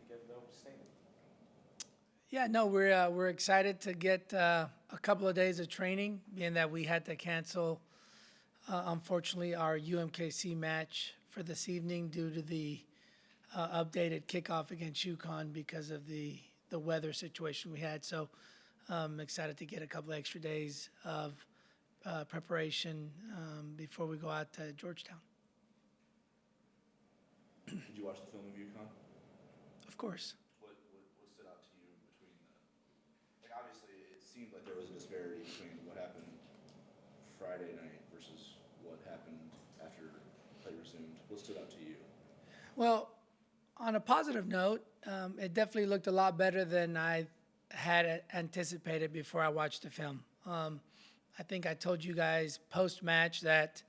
get an overstatement. Yeah, no, we're excited to get a couple of days of training, being that we had to cancel, unfortunately, our UMKC match for this evening due to the updated kickoff against UConn because of the weather situation we had. So I'm excited to get a couple of extra days of preparation before we go out to Georgetown. Did you watch the film of UConn? Of course. What stood out to you between like obviously it seemed like there was a disparity between what happened Friday night versus what happened after play resumed. What stood out to you? Well, on a positive note, it definitely looked a lot better than I had anticipated before I watched the film. I think I told you guys post-match that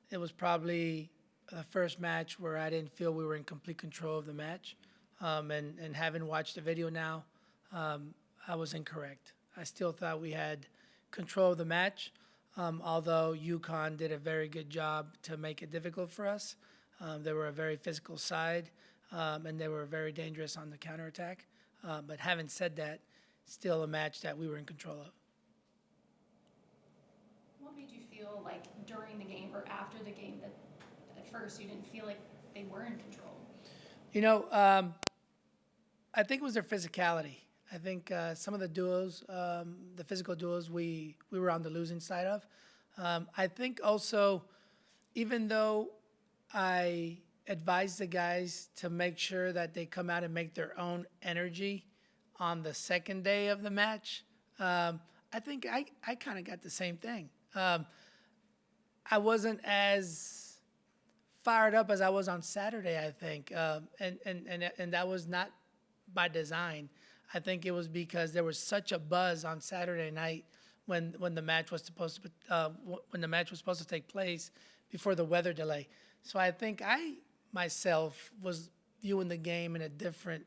it was probably the first match where I didn't feel we were in complete control of the match. And having watched the video now, I was incorrect. I still thought we had control of the match, although UConn did a very good job to make it difficult for us. They were a very physical side, and they were very dangerous on the counterattack. But having said that, still a match that we were in control of. What made you feel like during the game or after the game that at first you didn't feel like they were in control? You know, I think it was their physicality. I think some of the duels, the physical duels, we were on the losing side of. I think also, even though I advised the guys to make sure that they come out and make their own energy on the second day of the match, I think I kind of got the same thing. I wasn't as fired up as I was on Saturday, I think, and that was not by design. I think it was because there was such a buzz on Saturday night when the match was supposed to take place before the weather delay. So I think I myself was viewing the game in a different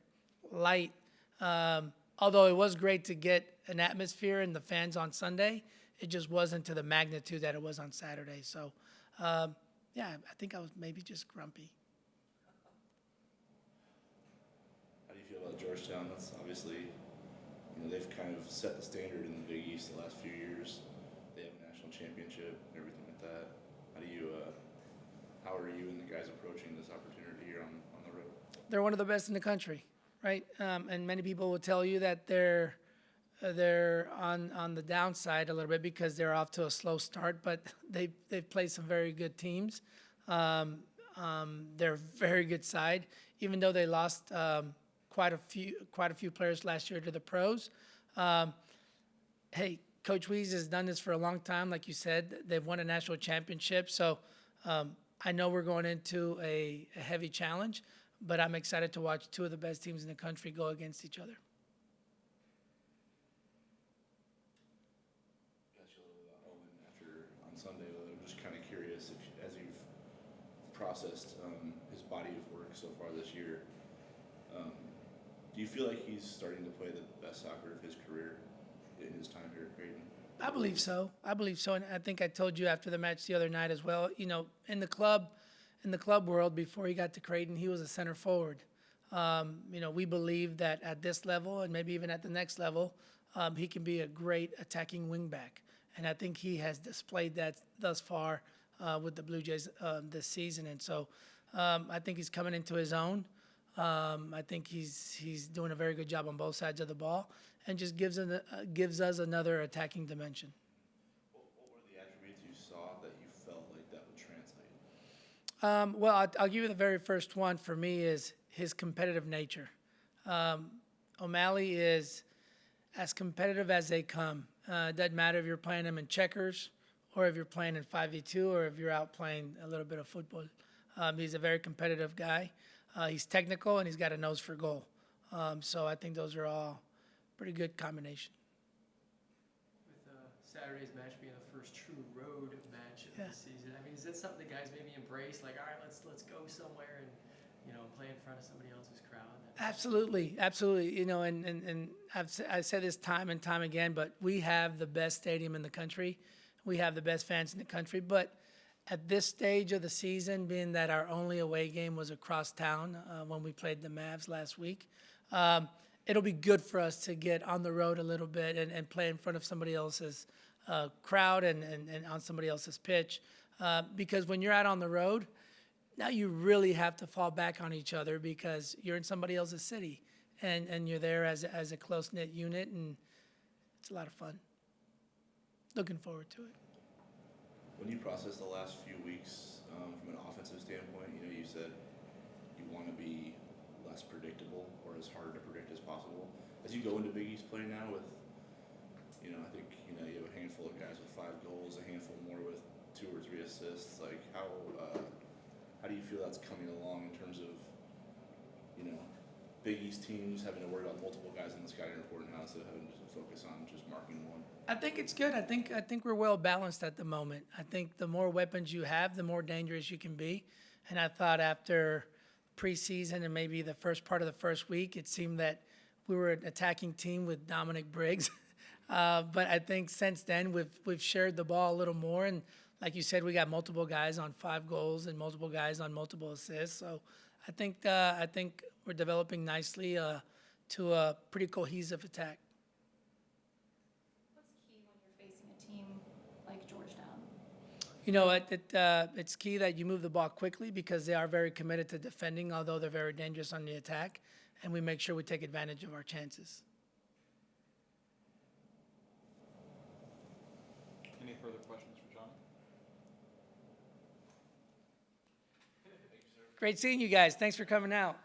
light. Although it was great to get an atmosphere and the fans on Sunday, it just wasn't to the magnitude that it was on Saturday. So, yeah, I think I was maybe just grumpy. How do you feel about Georgetown? That's obviously, they've kind of set the standard in the Big East the last few years. They have a national championship and everything like that. How are you and the guys approaching this opportunity here on the road? They're one of the best in the country, right? And many people will tell you that they're on the downside a little bit because they're off to a slow start, but they've played some very good teams. They're a very good side, even though they lost quite a few players last year to the pros. Hey, Coach Weese has done this for a long time. Like you said, they've won a national championship. So I know we're going into a heavy challenge, but I'm excited to watch two of the best teams in the country go against each other. Asked you a little bit about Owen on Sunday, but I'm just kind of curious as you've processed his body of work so far this year, do you feel like he's starting to play the best soccer of his career in his time here at Creighton? I believe so. And I think I told you after the match the other night as well. In the club world, before he got to Creighton, he was a center forward. We believe that at this level and maybe even at the next level, he can be a great attacking wingback. And I think he has displayed that thus far with the Blue Jays this season. And so I think he's coming into his own. I think he's doing a very good job on both sides of the ball and just gives us another attacking dimension. What were the attributes you saw that you felt like that would translate? Well, I'll give you the very first one for me is his competitive nature. OMalley is as competitive as they come. It doesn't matter if you're playing him in checkers or if you're playing in 5v2 or if you're out playing a little bit of football. He's a very competitive guy. He's technical and he's got a nose for goal. So I think those are all pretty good combination. With Saturday's match being the first true road match of the season, I mean, is that something the guys maybe embrace? Like, all right, let's go somewhere and play in front of somebody else's crowd. Absolutely. And I've said this time and time again, but we have the best stadium in the country. We have the best fans in the country. But at this stage of the season, being that our only away game was across town when we played the Mavs last week, It'll be good for us to get on the road a little bit and play in front of somebody else's crowd and on somebody else's pitch. Because when you're out on the road, now you really have to fall back on each other because you're in somebody else's city and you're there as a close-knit unit, and it's a lot of fun. Looking forward to it. When you process the last few weeks from an offensive standpoint, you said you want to be less predictable or as hard to predict as possible. As you go into Big East play now with, I think, you have a handful of guys with 5 goals, a handful more with 2 or 3 assists. Like, how do you feel that's coming along in terms of, Big East teams having to worry about multiple guys in the scouting report now instead of having to focus on just marking one? I think it's good. I think we're well balanced at the moment. I think the more weapons you have, the more dangerous you can be. And I thought after preseason and maybe the first part of the first week, it seemed that we were an attacking team with Dominic Briggs. But I think since then we've shared the ball a little more, and like you said, we got multiple guys on 5 goals and multiple guys on multiple assists. So I think we're developing nicely to a pretty cohesive attack. What's key when you're facing a team like Georgetown? It's key that you move the ball quickly because they are very committed to defending, although they're very dangerous on the attack, and we make sure we take advantage of our chances. Any further questions for John? Great seeing you guys. Thanks for coming out.